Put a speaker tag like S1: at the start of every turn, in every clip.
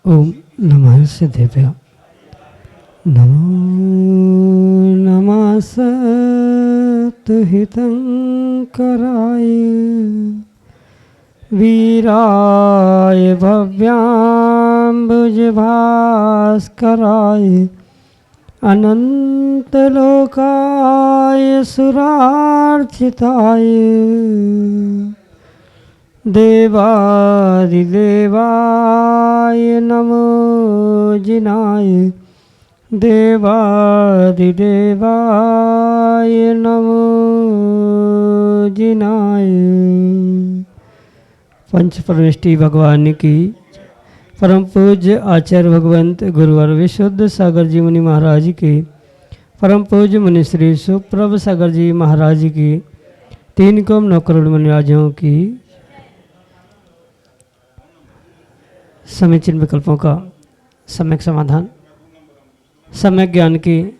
S1: ओम नमः सिद्धेभ्य। नमो नमः सत्हितं कराय वीराय भव्याम्बुजभास्कराय अनन्तलोकाय सुरार्चिताय देवादिदेवाय नमो जिनाय देवादिदेवाय नमो जिनाय। पंच परमेष्टि भगवान की परम पूज्य आचार्य भगवंत गुरुवर विशुद्ध सागर जी मुनि महाराज की परम पूज्य मुनि श्री सुप्रभ सागर जी महाराज की 3 करोड़ 9 करोड़ मुनिराजों की समीचीन विकल्पों का सम्यक समाधान, सम्यक ज्ञान की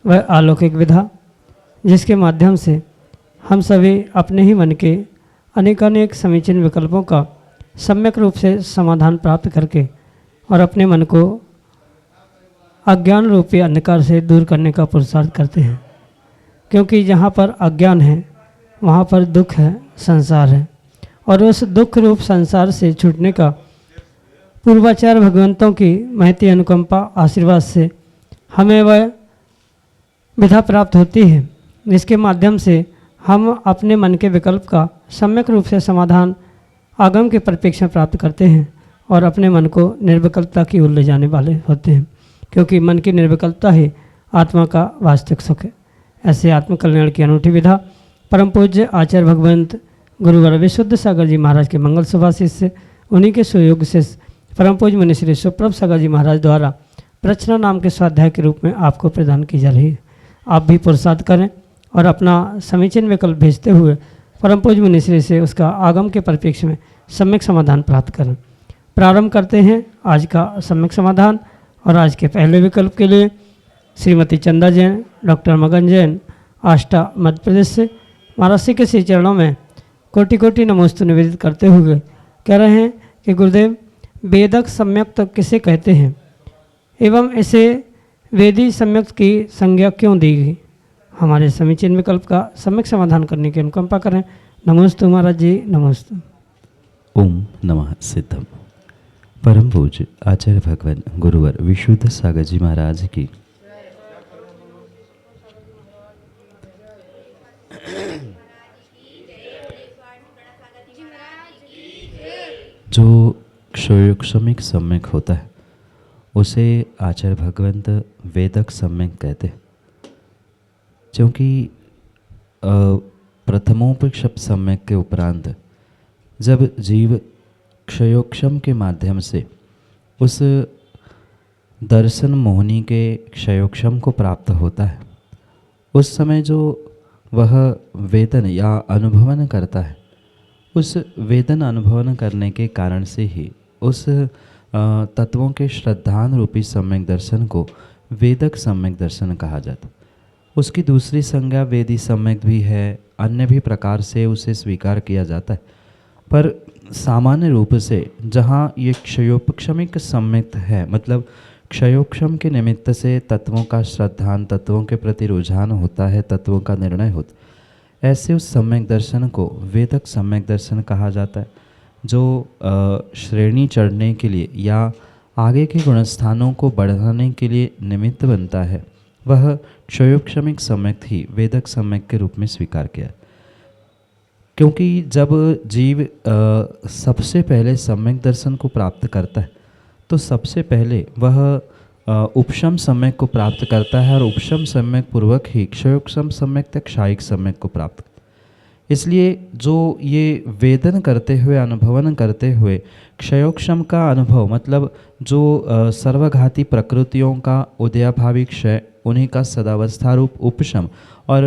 S1: वह अलौकिक विधा जिसके माध्यम से हम सभी अपने ही मन के अनेकानेक समीचीन विकल्पों का सम्यक रूप से समाधान प्राप्त करके और अपने मन को अज्ञान रूपी अंधकार से दूर करने का पुरुषार्थ करते हैं। क्योंकि जहाँ पर अज्ञान है वहाँ पर दुख है, संसार है, और उस दुख रूप संसार से छूटने का पूर्वाचार्य भगवंतों की महती अनुकंपा आशीर्वाद से हमें वह विधा प्राप्त होती है जिसके माध्यम से हम अपने मन के विकल्प का सम्यक रूप से समाधान आगम के परिप्रेक्ष्य में प्राप्त करते हैं और अपने मन को निर्विकल्पता की ओर ले जाने वाले होते हैं। क्योंकि मन की निर्विकल्पता ही आत्मा का वास्तविक सुख है। ऐसे आत्मकल्याण की अनूठी विधा परम पूज्य आचार्य भगवंत गुरुवर विशुद्ध सागर जी महाराज के मंगल सुभाषिष से उन्हीं के सुयोग से परम पूज्य मुनि श्री सुप्रभ सागर जी महाराज द्वारा प्रचना नाम के स्वाध्याय के रूप में आपको प्रदान की जा रही है। आप भी पुरुषार्थ करें और अपना समीचीन विकल्प भेजते हुए परम पूज्य मुनि श्री से उसका आगम के परिप्रेक्ष्य में सम्यक समाधान प्राप्त करें। प्रारंभ करते हैं आज का सम्यक समाधान। और आज के पहले विकल्प के लिए श्रीमती चंदा जैन, डॉक्टर मगन जैन, आष्टा मध्य प्रदेश से महाराज श्री के श्री चरणों में कोटि कोटि नमोस्तु निवेदित करते हुए कह रहे हैं कि गुरुदेव वेदक सम्यक्त किसे कहते हैं एवं इसे वेदी सम्यक्त की संज्ञा क्यों दी गई। हमारे समीचीन विकल्प का सम्यक समाधान करने की अनुकंपा करें। नमोस्तु महाराज जी, नमोस्तु।
S2: ओम नमः सिद्धम। परम पूज्य आचार्य भगवान गुरुवर विशुद्ध सागर जी महाराज की जो क्षयोक्षमिक सम्यक होता है उसे आचार्य भगवंत वेदक सम्यक कहते हैं। क्योंकि प्रथमोपनिषद सम्यक के उपरांत जब जीव क्षयोक्षम के माध्यम से उस दर्शन मोहिनी के क्षयोक्षम को प्राप्त होता है, उस समय जो वह वेदन या अनुभवन करता है, उस वेदन अनुभवन करने के कारण से ही उस तत्वों के श्रद्धान रूपी सम्यक दर्शन को वेदक सम्यक दर्शन कहा जाता। उसकी दूसरी संज्ञा वेदी सम्यक भी है, अन्य भी प्रकार से उसे स्वीकार किया जाता है। पर सामान्य रूप से जहाँ ये क्षयोपक्षमिक सम्यक है, मतलब क्षयोक्षम के निमित्त से तत्वों का श्रद्धान, तत्वों के प्रति रुझान होता है, तत्वों का निर्णय होता है, ऐसे उस सम्यक दर्शन को वेदक सम्यक दर्शन कहा जाता है। जो श्रेणी चढ़ने के लिए या आगे के गुणस्थानों को बढ़ाने के लिए निमित्त बनता है, वह क्षयोक्षमिक सम्यक ही वेदक सम्यक के रूप में स्वीकार किया। क्योंकि जब जीव सबसे पहले सम्यक दर्शन को प्राप्त करता है तो सबसे पहले वह उपशम सम्यक को प्राप्त करता है और उपशम सम्यक पूर्वक ही क्षयोक्षम सम्यक तक क्षायिक सम्यक को प्राप्त। इसलिए जो ये वेदन करते हुए अनुभवन करते हुए क्षयोक्षम का अनुभव, मतलब जो सर्वघाती प्रकृतियों का उदयाभावी क्षय, उन्हीं का सदावस्था रूप उपशम और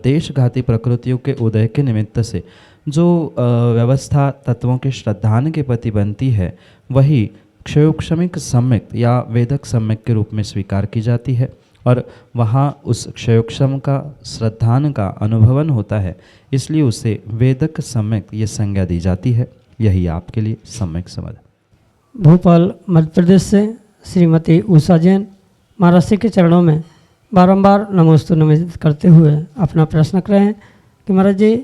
S2: देशघाती प्रकृतियों के उदय के निमित्त से जो व्यवस्था तत्वों के श्रद्धान के प्रति बनती है, वही क्षयोक्षमिक सम्यक या वेदक सम्यक के रूप में स्वीकार की जाती है और वहाँ उस क्षयोक्षम का श्रद्धान का अनुभवन होता है, इसलिए उसे वेदक सम्यक ये संज्ञा दी जाती है। यही आपके लिए सम्यक समाधान।
S1: भोपाल मध्य प्रदेश से श्रीमती उषा जैन महाराज श्री के चरणों में बारंबार नमोस्तु नमित करते हुए अपना प्रश्न कर रहे हैं कि महाराज जी,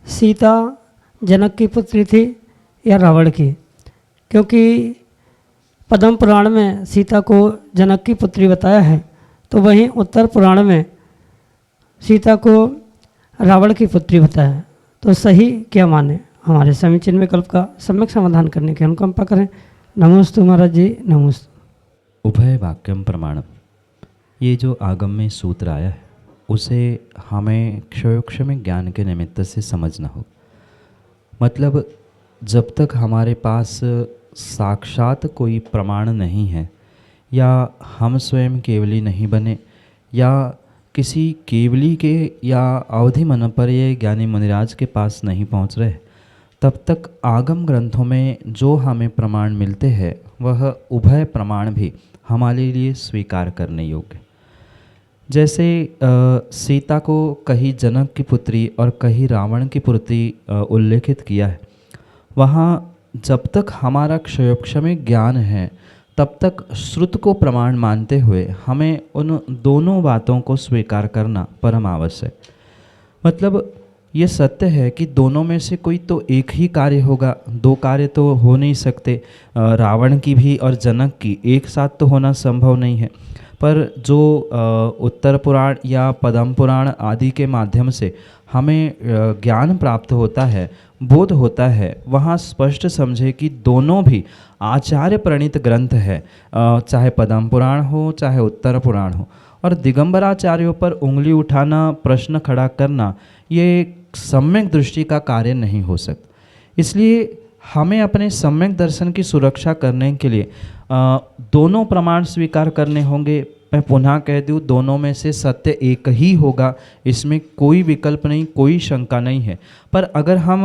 S1: सीता जनक की पुत्री थी या रावण की? क्योंकि पद्म पुराण में सीता को जनक की पुत्री बताया है, तो वहीं उत्तर पुराण में सीता को रावण की पुत्री बताया है। तो सही क्या माने? हमारे समीचीन विकल्प का सम्यक समाधान करने की अनुकंपा करें। नमोस्तु महाराज जी, नमोस्तु।
S2: उभय वाक्यम प्रमाणम, ये जो आगम में सूत्र आया है उसे हमें क्षयोक्षमिक ज्ञान के निमित्त से समझना हो। मतलब जब तक हमारे पास साक्षात कोई प्रमाण नहीं है, या हम स्वयं केवली नहीं बने, या किसी केवली के या अवधि मनपर्य ज्ञानी मुनिराज के पास नहीं पहुंच रहे, तब तक आगम ग्रंथों में जो हमें प्रमाण मिलते हैं वह उभय प्रमाण भी हमारे लिए स्वीकार करने योग्य। जैसे सीता को कहीं जनक की पुत्री और कहीं रावण की पुत्री उल्लेखित किया है, वहाँ जब तक हमारा क्षयोक्षमिक ज्ञान है तब तक श्रुत को प्रमाण मानते हुए हमें उन दोनों बातों को स्वीकार करना परम आवश्यक। मतलब ये सत्य है कि दोनों में से कोई तो एक ही कार्य होगा, दो कार्य तो हो नहीं सकते। रावण की भी और जनक की एक साथ तो होना संभव नहीं है। पर जो उत्तर पुराण या पद्म पुराण आदि के माध्यम से हमें ज्ञान प्राप्त होता है, बोध होता है, वहाँ स्पष्ट समझे कि दोनों भी आचार्य प्रणीत ग्रंथ है, चाहे पद्म पुराण हो चाहे उत्तर पुराण हो। और दिगंबराचार्यों पर उंगली उठाना, प्रश्न खड़ा करना, ये सम्यक दृष्टि का कार्य नहीं हो सकता। इसलिए हमें अपने सम्यक दर्शन की सुरक्षा करने के लिए दोनों प्रमाण स्वीकार करने होंगे। मैं पुनः कह दूँ, दोनों में से सत्य एक ही होगा, इसमें कोई विकल्प नहीं, कोई शंका नहीं है। पर अगर हम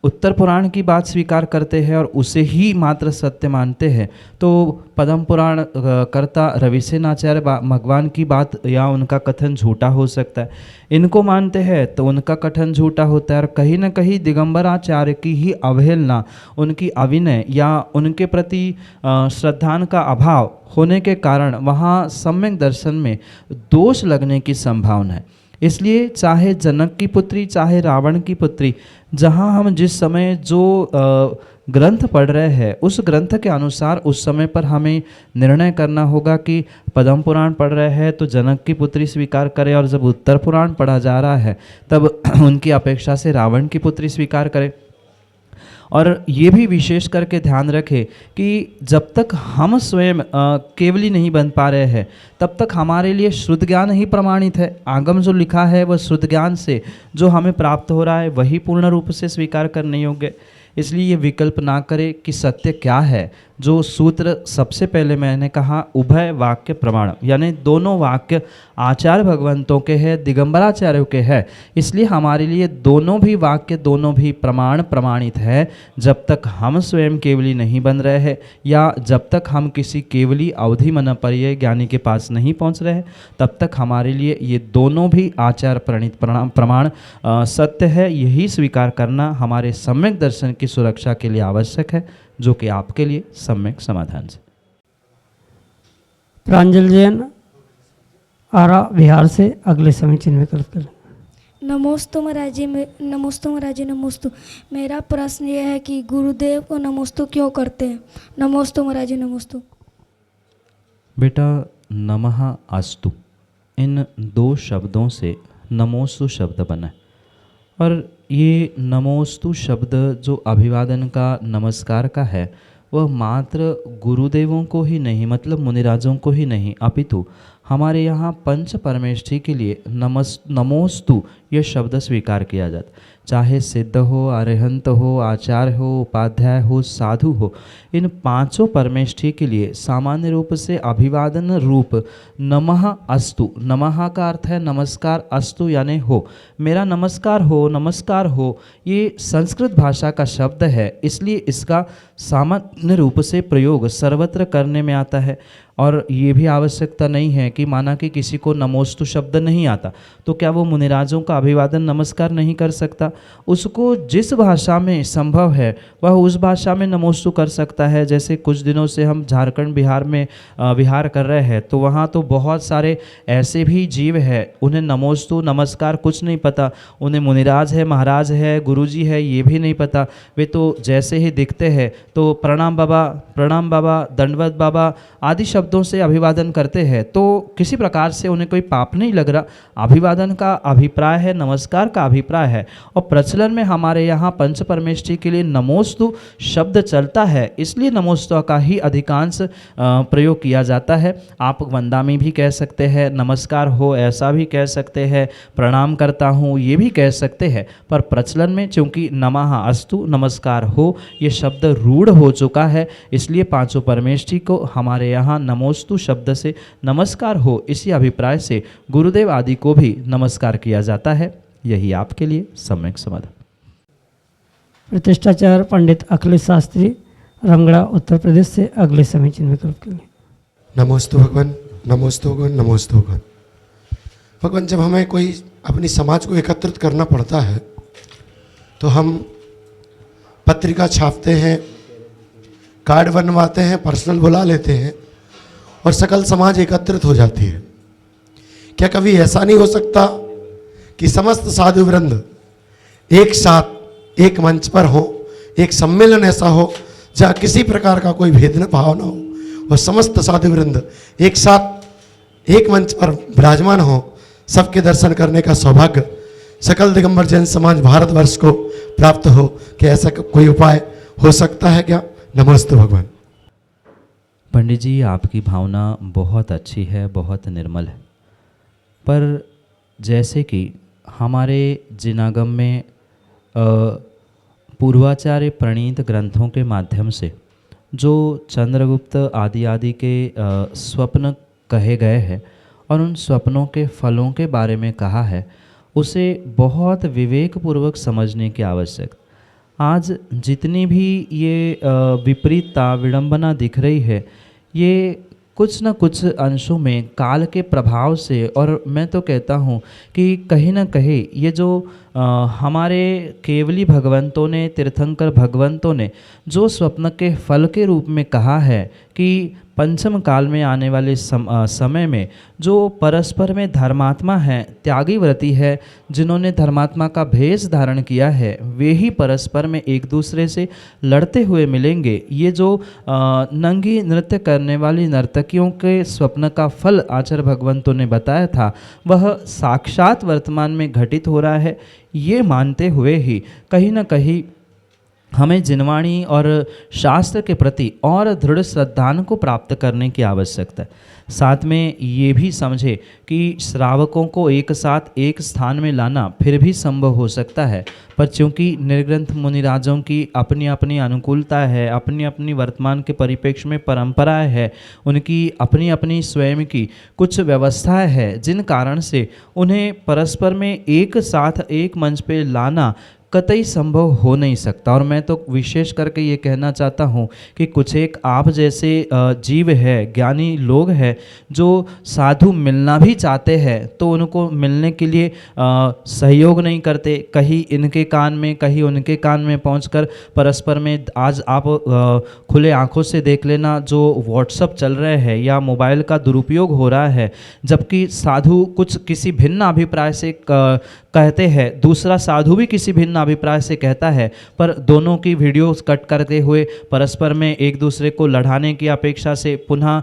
S2: उत्तर पुराण की बात स्वीकार करते हैं और उसे ही मात्र सत्य मानते हैं, तो पद्म पुराण कर्ता रविसेनाचार्य भगवान की बात या उनका कथन झूठा हो सकता है। इनको मानते हैं तो उनका कथन झूठा होता है। और कहीं न कहीं दिगंबराचार्य की ही अवहेलना, उनकी अविनय या उनके प्रति श्रद्धान का अभाव होने के कारण वहाँ सम्यक दर्शन में दोष लगने की संभावना है। इसलिए चाहे जनक की पुत्री चाहे रावण की पुत्री, जहाँ हम जिस समय जो ग्रंथ पढ़ रहे हैं उस ग्रंथ के अनुसार उस समय पर हमें निर्णय करना होगा कि पद्म पुराण पढ़ रहे हैं तो जनक की पुत्री स्वीकार करें, और जब उत्तर पुराण पढ़ा जा रहा है तब उनकी अपेक्षा से रावण की पुत्री स्वीकार करें। और ये भी विशेष करके ध्यान रखें कि जब तक हम स्वयं केवली नहीं बन पा रहे हैं तब तक हमारे लिए श्रुत ज्ञान ही प्रमाणित है। आगम जो लिखा है वह श्रुत ज्ञान से जो हमें प्राप्त हो रहा है वही पूर्ण रूप से स्वीकार करने योग्य। इसलिए ये विकल्प ना करें कि सत्य क्या है। जो सूत्र सबसे पहले मैंने कहा, उभय वाक्य प्रमाण, यानी दोनों वाक्य आचार्य भगवंतों के हैं, दिगंबराचार्यों के हैं, इसलिए हमारे लिए दोनों भी वाक्य, दोनों भी प्रमाण प्रमाणित है। जब तक हम स्वयं केवली नहीं बन रहे हैं या जब तक हम किसी केवली अवधि मनपर्य ज्ञानी के पास नहीं पहुंच रहे हैं, तब तक हमारे लिए ये दोनों भी आचार्य प्रणीत प्रमाण सत्य है। यही स्वीकार करना हमारे सम्यक दर्शन की सुरक्षा के लिए आवश्यक है, जो कि आपके लिए सम्यक समाधान से।
S1: प्रांजल जैन आरा बिहार से अगले समीचीन विकल्प करें।
S3: नमोस्तु महाराज जी, नमोस्तु महाराज जी, नमोस्तु। मेरा प्रश्न यह है कि गुरुदेव को नमोस्तु क्यों करते हैं? नमोस्तु महाराज जी, नमोस्तु।
S2: बेटा, नमः अस्तु, इन दो शब्दों से नमोस्तु शब्द बना है। और ये नमोस्तु शब्द जो अभिवादन का, नमस्कार का है, वह मात्र गुरुदेवों को ही नहीं, मतलब मुनिराजों को ही नहीं, अपितु हमारे यहाँ पंच परमेष्ठी के लिए नमोस्तु यह शब्द स्वीकार किया जाता। चाहे सिद्ध हो, अरिहंत हो, आचार्य हो, उपाध्याय हो, साधु हो, इन पांचों परमेष्ठी के लिए सामान्य रूप से अभिवादन रूप नमः अस्तु, नमः का अर्थ है नमस्कार, अस्तु यानी हो, मेरा नमस्कार हो, नमस्कार हो, ये संस्कृत भाषा का शब्द है, इसलिए इसका सामान्य रूप से प्रयोग सर्वत्र करने में आता है। और ये भी आवश्यकता नहीं है कि माना कि किसी को नमोस्तु शब्द नहीं आता तो क्या वो मुनिराजों का अभिवादन नमस्कार नहीं कर सकता? उसको जिस भाषा में संभव है वह उस भाषा में नमोस्तु कर सकता है। जैसे कुछ दिनों से हम झारखंड बिहार में विहार कर रहे हैं तो वहाँ तो बहुत सारे ऐसे भी जीव है, उन्हें नमोस्तु नमस्कार कुछ नहीं पता, उन्हें मुनिराज है, महाराज है, गुरुजी है ये भी नहीं पता। वे तो जैसे ही दिखते हैं तो प्रणाम बाबा, दंडवत बाबा आदि शब्दों से अभिवादन करते हैं, तो किसी प्रकार से उन्हें कोई पाप नहीं लग रहा। अभिवादन का अभिप्राय है, नमस्कार का अभिप्राय है। और प्रचलन में हमारे यहाँ पंच परमेष्ठी के लिए नमोस्तु शब्द चलता है, इसलिए नमोस्तु का ही अधिकांश प्रयोग किया जाता है। आप वंदामी भी कह सकते हैं, नमस्कार हो ऐसा भी कह सकते हैं, प्रणाम करता हूँ ये भी कह सकते हैं, पर प्रचलन में चूंकि नमः अस्तु नमस्कार हो ये शब्द रूढ़ हो चुका है, इसलिए पांचों परमेष्ठी को हमारे यहाँ नमोस्तु शब्द से नमस्कार हो इसी अभिप्राय से गुरुदेव आदि को भी नमस्कार किया जाता है। यही आपके लिए सम्यक समाधान।
S1: प्रतिष्ठाचार्य पंडित अखिलेश शास्त्री, रामगढ़, उत्तर प्रदेश से अगले समीचीन विकल्प के लिए।
S4: नमोस्तु भगवान, नमोस्तु भगवान, नमोस्तु भगवान। भगवान, जब हमें कोई अपनी समाज को एकत्रित करना पड़ता है तो हम पत्रिका छापते हैं, कार्ड बनवाते हैं, पर्सनल बुला लेते हैं और सकल समाज एकत्रित हो जाती है। क्या कभी ऐसा नहीं हो सकता कि समस्त साधु वृंद एक साथ एक मंच पर हो, एक सम्मेलन ऐसा हो जहाँ किसी प्रकार का कोई भेदभाव न हो और समस्त साधु वृंद एक साथ एक मंच पर विराजमान हो, सबके दर्शन करने का सौभाग्य सकल दिगंबर जैन समाज भारतवर्ष को प्राप्त हो? कि ऐसा कोई उपाय हो सकता है क्या? नमस्ते भगवान।
S2: पंडित जी, आपकी भावना बहुत अच्छी है, बहुत निर्मल है, पर जैसे कि हमारे जिनागम में पूर्वाचार्य प्रणीत ग्रंथों के माध्यम से जो चंद्रगुप्त आदि के स्वप्न कहे गए हैं और उन स्वप्नों के फलों के बारे में कहा है, उसे बहुत विवेकपूर्वक समझने की आवश्यकता। आज जितनी भी ये विपरीतता विडंबना दिख रही है, ये कुछ न कुछ अंशों में काल के प्रभाव से, और मैं तो कहता हूँ कि कहीं ना कहीं ये जो हमारे केवली भगवंतों ने, तीर्थंकर भगवंतों ने जो स्वप्न के फल के रूप में कहा है कि पंचम काल में आने वाले समय में जो परस्पर में धर्मात्मा हैं, त्यागी व्रती है, जिन्होंने धर्मात्मा का भेष धारण किया है, वे ही परस्पर में एक दूसरे से लड़ते हुए मिलेंगे। ये जो नंगी नृत्य करने वाली नर्तकियों के स्वप्न का फल आचार्य भगवंतों ने बताया था, वह साक्षात वर्तमान में घटित हो रहा है। ये मानते हुए ही कहीं ना कहीं हमें जिनवाणी और शास्त्र के प्रति और दृढ़ श्रद्धान को प्राप्त करने की आवश्यकता है। साथ में ये भी समझे कि श्रावकों को एक साथ एक स्थान में लाना फिर भी संभव हो सकता है, पर चूंकि निर्ग्रंथ मुनिराजों की अपनी अपनी अनुकूलता है, अपनी अपनी वर्तमान के परिप्रेक्ष्य में परंपराएं है, उनकी अपनी अपनी स्वयं की कुछ व्यवस्थाएं है, जिन कारण से उन्हें परस्पर में एक साथ एक मंच पे लाना कतई संभव हो नहीं सकता। और मैं तो विशेष करके ये कहना चाहता हूँ कि कुछ एक आप जैसे जीव है, ज्ञानी लोग हैं, जो साधु मिलना भी चाहते हैं तो उनको मिलने के लिए सहयोग नहीं करते। कहीं इनके कान में, कहीं उनके कान में पहुंचकर परस्पर में, आज आप खुले आंखों से देख लेना जो व्हाट्सअप चल रहे हैं या मोबाइल का दुरुपयोग हो रहा है, जबकि साधु कुछ किसी भिन्न अभिप्राय से कहते हैं, दूसरा साधु भी किसी भिन्न अभिप्राय से कहता है, पर दोनों की वीडियोस कट करते हुए परस्पर में एक दूसरे को लड़ाने की अपेक्षा से पुनः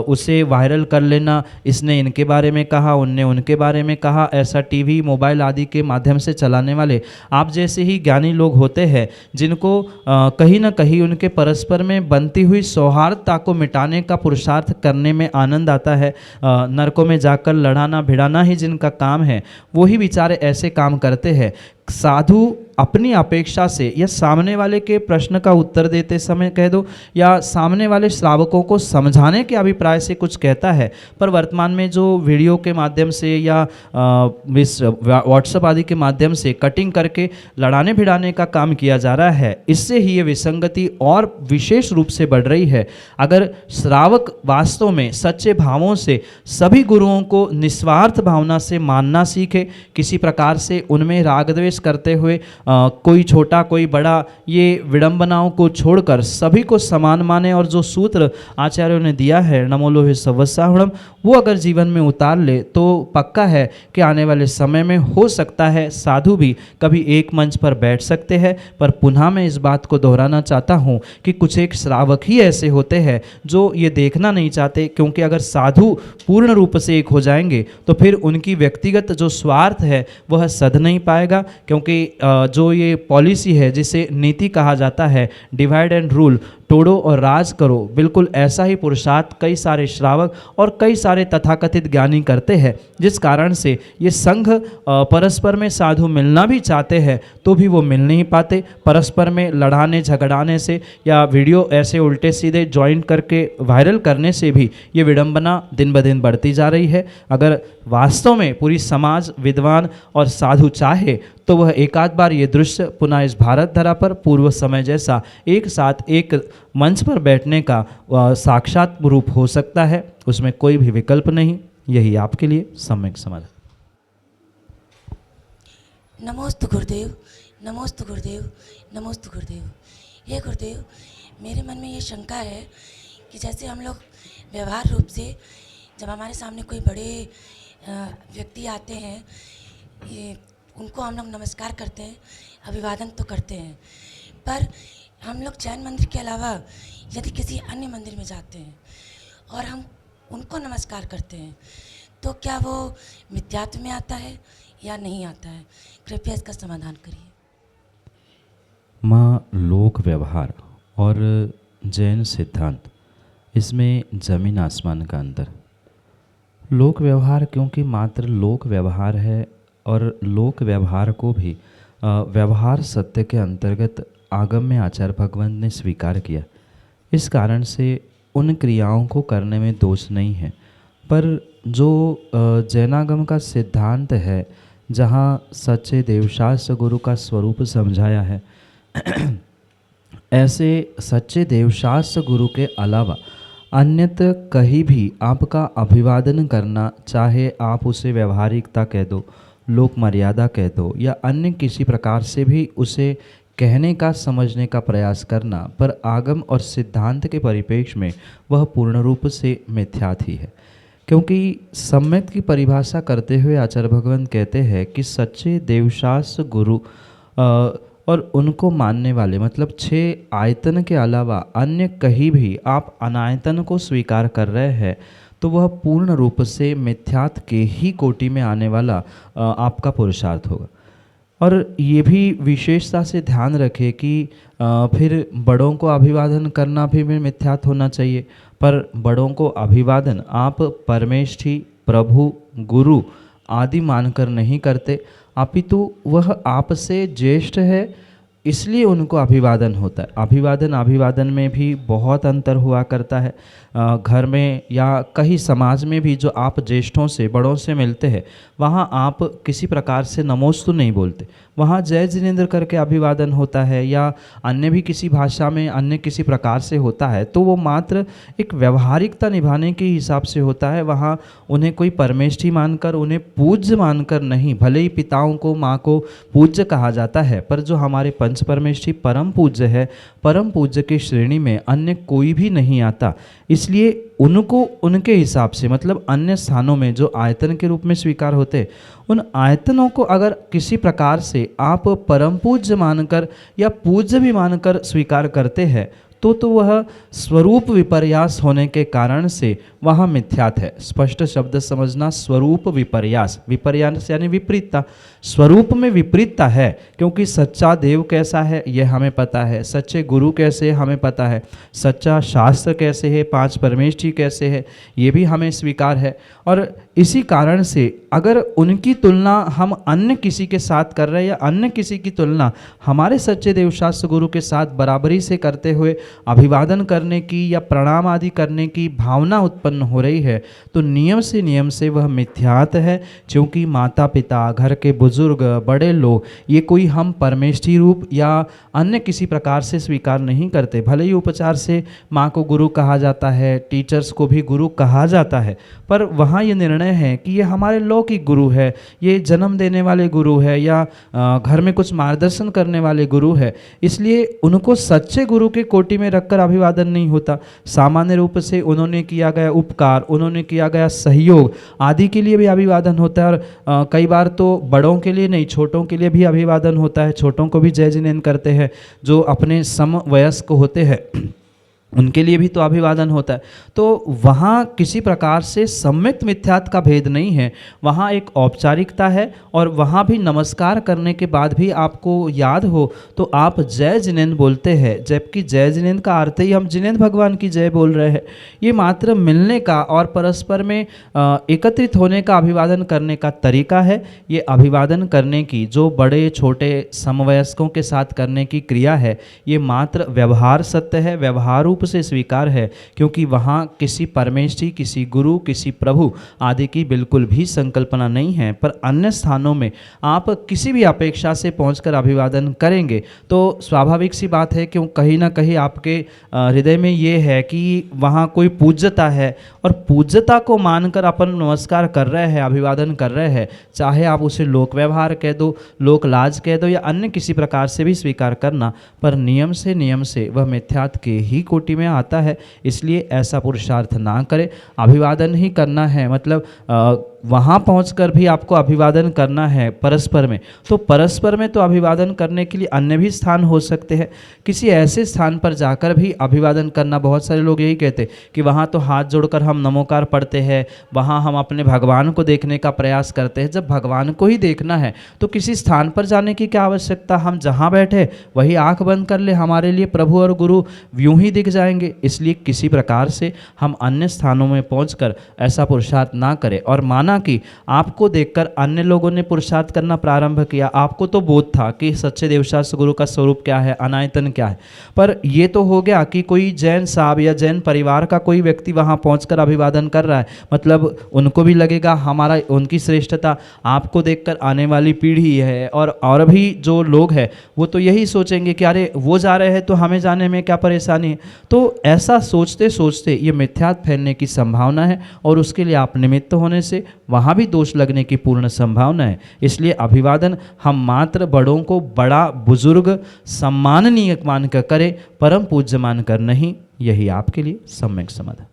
S2: उसे वायरल कर लेना, इसने इनके बारे में कहा, उनने उनके बारे में कहा, ऐसा टीवी मोबाइल आदि के माध्यम से चलाने वाले आप जैसे ही ज्ञानी लोग होते हैं जिनको कहीं ना कहीं उनके परस्पर में बनती हुई सौहार्दता को मिटाने का पुरुषार्थ करने में आनंद आता है। नरकों में जाकर लड़ाना भिड़ाना ही जिनका काम है वो ही बेचारे ऐसे काम करते हैं। साधु अपनी अपेक्षा से या सामने वाले के प्रश्न का उत्तर देते समय कह दो या सामने वाले श्रावकों को समझाने के अभिप्राय से कुछ कहता है, पर वर्तमान में जो वीडियो के माध्यम से या इस व्हाट्सएप आदि के माध्यम से कटिंग करके लड़ाने भिड़ाने का काम किया जा रहा है, इससे ही ये विसंगति और विशेष रूप से बढ़ रही है। अगर श्रावक वास्तव में सच्चे भावों से सभी गुरुओं को निस्वार्थ भावना से मानना सीखे, किसी प्रकार से उनमें राग द्वेष करते हुए कोई छोटा कोई बड़ा ये विडंबनाओं को छोड़कर सभी को समान माने और जो सूत्र आचार्यों ने दिया है नमो लोहे सवस्साहुणम, वो अगर जीवन में उतार ले तो पक्का है कि आने वाले समय में हो सकता है साधु भी कभी एक मंच पर बैठ सकते हैं। पर पुनः मैं इस बात को दोहराना चाहता हूँ कि कुछ एक श्रावक ही ऐसे होते हैं जो ये देखना नहीं चाहते, क्योंकि अगर साधु पूर्ण रूप से एक हो जाएंगे तो फिर उनकी व्यक्तिगत जो स्वार्थ है वह सध नहीं पाएगा, क्योंकि जो ये पॉलिसी है जिसे नीति कहा जाता है, डिवाइड एंड रूल, तोड़ो और राज करो, बिल्कुल ऐसा ही पुरुषार्थ कई सारे श्रावक और कई सारे तथाकथित ज्ञानी करते हैं, जिस कारण से ये संघ परस्पर में साधु मिलना भी चाहते हैं तो भी वो मिल नहीं पाते। परस्पर में लड़ाने झगड़ाने से या वीडियो ऐसे उल्टे सीधे जॉइंट करके वायरल करने से भी ये विडंबना दिन ब दिन बढ़ती जा रही है। अगर वास्तव में पूरी समाज विद्वान और साधु चाहे तो वह एकाध बार ये दृश्य पुनः इस भारत धरा पर पूर्व समय जैसा एक साथ एक मंच पर बैठने का साक्षात रूप हो सकता है, उसमें कोई भी विकल्प नहीं। यही आपके लिए सम्यक समाधान।
S5: नमोस्तु गुरुदेव, नमोस्तु गुरुदेव, नमोस्तु गुरुदेव। हे गुरुदेव, मेरे मन में ये शंका है कि जैसे हम लोग व्यवहार रूप से जब हमारे सामने कोई बड़े व्यक्ति आते हैं, उनको हम लोग नमस्कार करते हैं, अभिवादन तो करते हैं, पर हम लोग जैन मंदिर के अलावा यदि किसी अन्य मंदिर में जाते हैं और हम उनको नमस्कार करते हैं तो क्या वो मिथ्यात्व में आता है या नहीं आता है? कृपया इसका समाधान करिए।
S2: माँ, लोक व्यवहार और जैन सिद्धांत, इसमें जमीन आसमान का अंतर। लोक व्यवहार क्योंकि मात्र लोक व्यवहार है और लोक व्यवहार को भी व्यवहार सत्य के अंतर्गत आगम में आचार्य भगवंत ने स्वीकार किया, इस कारण से उन क्रियाओं को करने में दोष नहीं है। पर जो जैनागम का सिद्धांत है, जहाँ सच्चे देवशास्त्र गुरु का स्वरूप समझाया है, ऐसे सच्चे देवशास्त्र गुरु के अलावा अन्यत्र कहीं भी आपका अभिवादन करना, चाहे आप उसे व्यवहारिकता कह दो, लोक मर्यादा कह दो या अन्य किसी प्रकार से भी उसे कहने का समझने का प्रयास करना, पर आगम और सिद्धांत के परिप्रेक्ष्य में वह पूर्ण रूप से मिथ्यात ही है। क्योंकि सम्यक की परिभाषा करते हुए आचार्य भगवंत कहते हैं कि सच्चे देवशास्त्र गुरु और उनको मानने वाले, मतलब 6 आयतन के अलावा अन्य कहीं भी आप अनायतन को स्वीकार कर रहे हैं तो वह पूर्ण रूप से मिथ्यात के ही कोटि में आने वाला आपका पुरुषार्थ होगा। और ये भी विशेषता से ध्यान रखें कि फिर बड़ों को अभिवादन करना भी मिथ्यात होना चाहिए, पर बड़ों को अभिवादन आप परमेष्ठी, प्रभु, गुरु आदि मानकर नहीं करते, अपितु वह आपसे ज्येष्ठ है इसलिए उनको अभिवादन होता है। अभिवादन में भी बहुत अंतर हुआ करता है। घर में या कहीं समाज में भी जो आप ज्येष्ठों से, बड़ों से मिलते हैं, वहाँ आप किसी प्रकार से नमोस्तु नहीं बोलते, वहाँ जय जिनेन्द्र करके अभिवादन होता है, या अन्य भी किसी भाषा में अन्य किसी प्रकार से होता है, तो वो मात्र एक व्यवहारिकता निभाने के हिसाब से होता है। वहाँ उन्हें कोई परमेष्ठी मानकर, उन्हें पूज्य मानकर नहीं, भले ही पिताओं को, माँ को पूज्य कहा जाता है, पर जो हमारे पंच परमेष्ठी परम पूज्य है, परम पूज्य की श्रेणी में अन्य कोई भी नहीं आता। इसलिए उनको उनके हिसाब से, मतलब अन्य स्थानों में जो आयतन के रूप में स्वीकार होते, उन आयतनों को अगर किसी प्रकार से आप परम पूज्य मानकर या पूज्य भी मानकर स्वीकार करते हैं तो वह स्वरूप विपर्यास होने के कारण से वह मिथ्यात है। स्पष्ट शब्द समझना, स्वरूप विपर्यास, विपर्यास यानी विपरीतता, स्वरूप में विपरीतता है। क्योंकि सच्चा देव कैसा है यह हमें पता है, सच्चे गुरु कैसे हमें पता है, सच्चा शास्त्र कैसे है, पांच परमेष्ठी कैसे है ये भी हमें स्वीकार है। और इसी कारण से अगर उनकी तुलना हम अन्य किसी के साथ कर रहे हैं या अन्य किसी की तुलना हमारे सच्चे देवशास्त्र गुरु के साथ बराबरी से करते हुए अभिवादन करने की या प्रणाम आदि करने की भावना उत्पन्न हो रही है तो नियम से वह मिथ्यात है। क्योंकि माता पिता, घर के बुजुर्ग, बड़े लोग ये कोई हम परमेष्ठी रूप या अन्य किसी प्रकार से स्वीकार नहीं करते। भले ही उपचार से माँ को गुरु कहा जाता है, टीचर्स को भी गुरु कहा जाता है, पर वहाँ ये निर्णय है कि ये हमारे लौकिक गुरु है, ये जन्म देने वाले गुरु है या घर में कुछ मार्गदर्शन करने वाले गुरु है, इसलिए उनको सच्चे गुरु के कोटि में रखकर अभिवादन नहीं होता। सामान्य रूप से उन्होंने किया गया उपकार, उन्होंने किया गया सहयोग आदि के लिए भी अभिवादन होता है। और कई बार तो बड़ों के लिए नहीं, छोटों के लिए भी अभिवादन होता है। छोटों को भी जय जिनेन करते हैं, जो अपने समवयस्क होते हैं उनके लिए भी तो अभिवादन होता है। तो वहाँ किसी प्रकार से सम्यक मिथ्यात का भेद नहीं है, वहाँ एक औपचारिकता है। और वहाँ भी नमस्कार करने के बाद भी आपको याद हो तो आप जय जिनेन बोलते हैं, जबकि जय जिनेन का अर्थ ही हम जिनेन भगवान की जय बोल रहे हैं। ये मात्र मिलने का और परस्पर में एकत्रित होने का अभिवादन करने का तरीका है। ये अभिवादन करने की जो बड़े छोटे समवयस्कों के साथ करने की क्रिया है, ये मात्र व्यवहार सत्य है, व्यवहार रूप से स्वीकार है। क्योंकि वहाँ किसी परमेष्ठी, किसी गुरु, किसी प्रभु आदि की बिल्कुल भी संकल्पना नहीं है। पर अन्य स्थानों में आप किसी भी अपेक्षा से पहुंचकर अभिवादन करेंगे तो स्वाभाविक सी बात है, क्यों कहीं ना कहीं आपके हृदय में ये है कि वहाँ कोई पूज्यता है और पूज्यता को मानकर अपन नमस्कार कर रहे हैं, अभिवादन कर रहे हैं। चाहे आप उसे लोक व्यवहार कह दो, लोक लाज कह दो या अन्य किसी प्रकार से भी स्वीकार करना, पर नियम से वह मिथ्यात के ही कोटि में आता है। इसलिए ऐसा पुरुषार्थ ना करें, अभिवादन ही करना है। मतलब वहाँ पहुंचकर भी आपको अभिवादन करना है परस्पर में, तो परस्पर में तो अभिवादन करने के लिए अन्य भी स्थान हो सकते हैं। किसी ऐसे स्थान पर जाकर भी अभिवादन करना, बहुत सारे लोग यही कहते कि वहाँ तो हाथ जोड़कर हम नमोकार पढ़ते हैं, वहाँ हम अपने भगवान को देखने का प्रयास करते हैं। जब भगवान को ही देखना है तो किसी स्थान पर जाने की क्या आवश्यकता, हम जहाँ बैठे वही आँख बंद कर ले, हमारे लिए प्रभु और गुरु यूं ही दिख जाएंगे। इसलिए किसी प्रकार से हम अन्य स्थानों में पहुंचकर ऐसा पुरुषार्थ ना करें। और माना कि आपको देखकर अन्य लोगों ने पुरुषार्थ करना प्रारंभ किया, आपको तो बोध था कि सच्चे देवशास्त्र गुरु का स्वरूप क्या है, अनायतन क्या है, पर ये तो हो गया कि कोई जैन साहब या जैन परिवार का कोई व्यक्ति वहां पहुंचकर अभिवादन कर रहा है, मतलब उनको भी लगेगा हमारा, उनकी श्रेष्ठता आपको देखकर आने वाली पीढ़ी है और भी जो लोग हैं वो तो यही सोचेंगे कि अरे वो जा रहे हैं तो हमें जाने में क्या परेशानी है। तो ऐसा सोचते सोचते ये मिथ्यात फैलने की संभावना है और उसके लिए आप निमित्त होने से वहाँ भी दोष लगने की पूर्ण संभावना है। इसलिए अभिवादन हम मात्र बड़ों को बड़ा, बुजुर्ग, सम्माननीय मानकर करें, परम पूज्य मानकर नहीं। यही आपके लिए सम्यक समाधान।